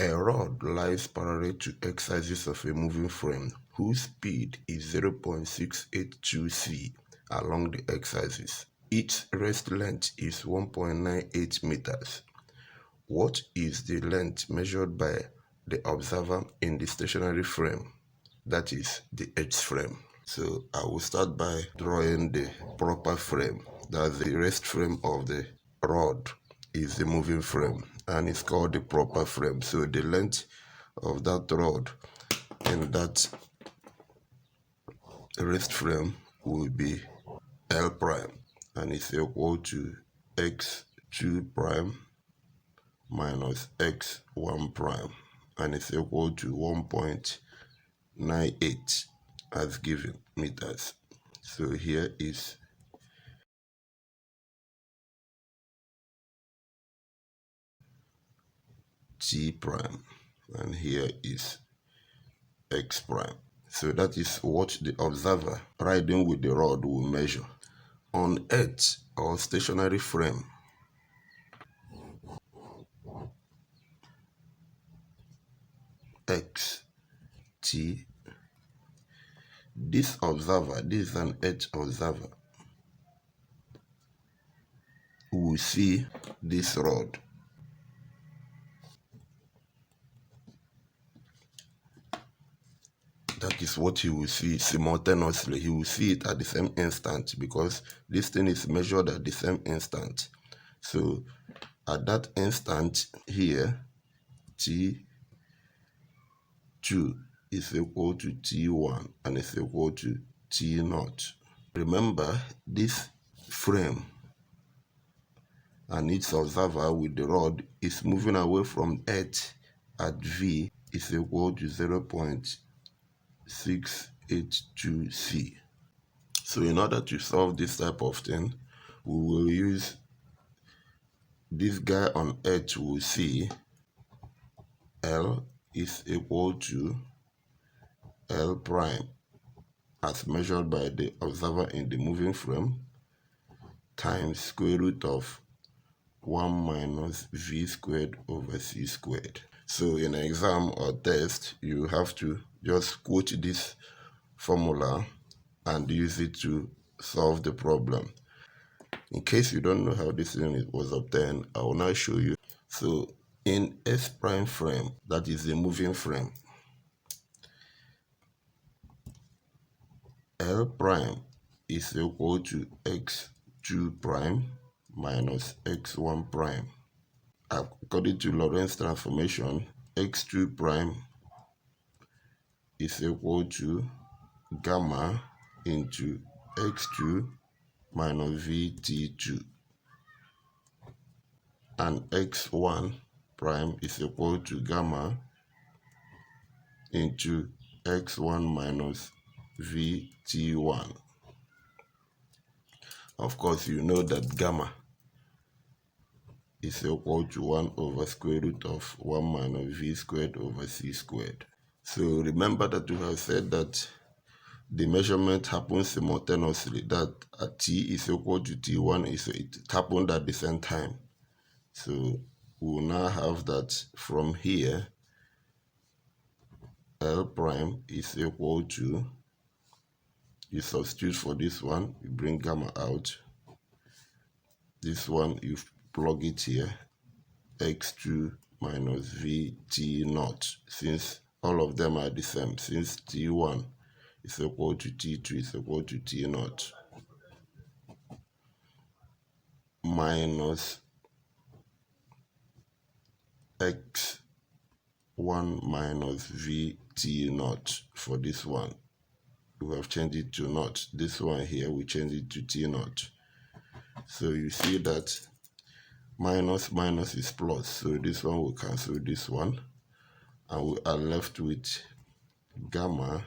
A rod lies parallel to x axis of a moving frame whose speed is 0.682 c along the x-axis. Its rest length is 1.98 meters. What is the length measured by the observer in the stationary frame, that is the H-frame? So I will start by drawing the proper frame. That's the rest frame of the rod is the moving frame and it's called the proper frame. So the length of that rod in that rest frame will be L prime and it's equal to x2 prime minus x1 prime and it's equal to 1.98 as given meters. So here is t prime and here is x prime. So that is what the observer riding with the rod will measure. On Earth or stationary frame, x, t, this observer, this is an Earth observer, will see this rod. That is what he will see simultaneously. He will see it at the same instant because this thing is measured at the same instant. So at that instant here, T2 is equal to T1 and is equal to T0. Remember, this frame and its observer with the rod is moving away from Earth at V is equal to 0.682 c. So in order to solve this type of thing, we will use this guy on Earth. Will see L is equal to L prime as measured by the observer in the moving frame times square root of 1 minus v squared over c squared. So in an exam or test, you have to just quote this formula and use it to solve the problem. In case you don't know how this thing was obtained, I will now show you. So in S prime frame, that is the moving frame, L prime is equal to x2 prime minus x1 prime. According to Lorentz transformation, x2 prime is equal to gamma into x2 minus vt2 and x1 prime is equal to gamma into x1 minus vt1. Of course, you know that gamma is equal to 1 over square root of 1 minus v squared over c squared. So remember that we have said that the measurement happens simultaneously, that t is equal to t1, it happened at the same time. So we will now have that from here, L prime is equal to, you substitute for this one, you bring gamma out. This one, you plug it here, x2 minus vt0, since all of them are the same, since t1 is equal to t2 is equal to t0, minus x1 minus vt0 for this one. We have changed it to naught. This one here, we change it to t0. So you see that minus minus is plus, so this one will cancel this one, and we are left with gamma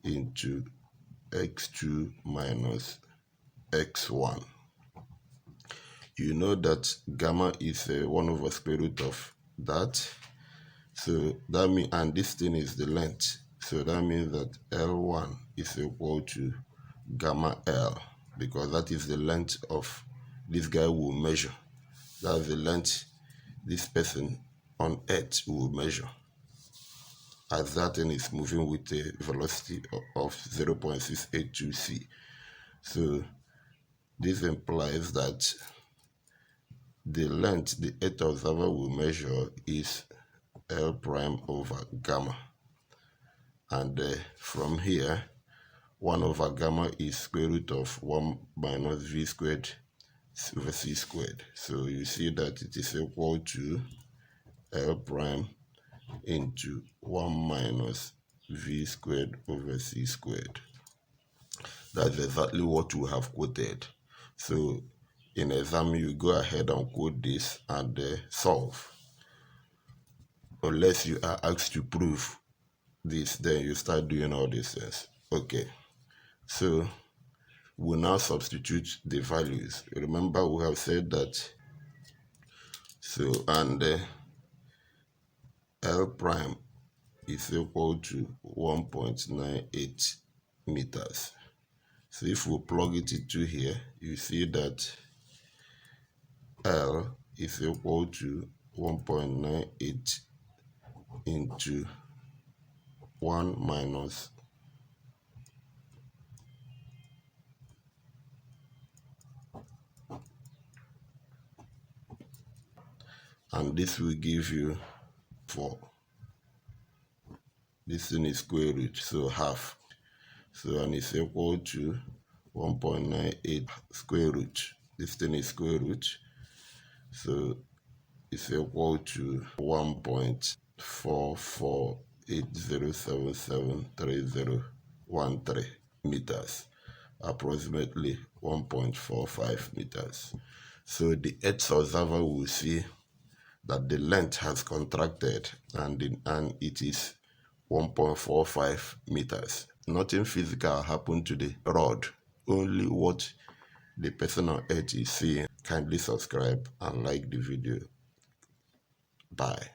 into x2 minus x1. You know that gamma is 1 over square root of that, so that means, and this thing is the length, so that means that L1 is equal to gamma L, because that is the length of this guy will measure. That's the length this person on Earth will measure as that thing is moving with a velocity of 0.682 c. So this implies that the length the Earth observer will measure is L prime over gamma. And from here, 1 over gamma is square root of 1 minus v squared over c squared. So you see that it is equal to L prime into 1 minus v squared over c squared. That's exactly what we have quoted. So in exam, you go ahead and quote this and solve. Unless you are asked to prove this, then you start doing all these things. Okay, so we'll now substitute the values. Remember, we have said that. So, and L prime is equal to 1.98 meters. So if we plug it into here, you see that L is equal to 1.98 into 1 minus and this will give you 4. This thing is square root, so half. So and it's equal to 1.98 square root. This thing is square root, so it's equal to 1.4480773013 meters, approximately 1.45 meters. So the Earth's observer will see that the length has contracted and it is 1.45 meters. Nothing physical happened to the rod, only what the person on Earth is seeing. Kindly subscribe and like the video. Bye.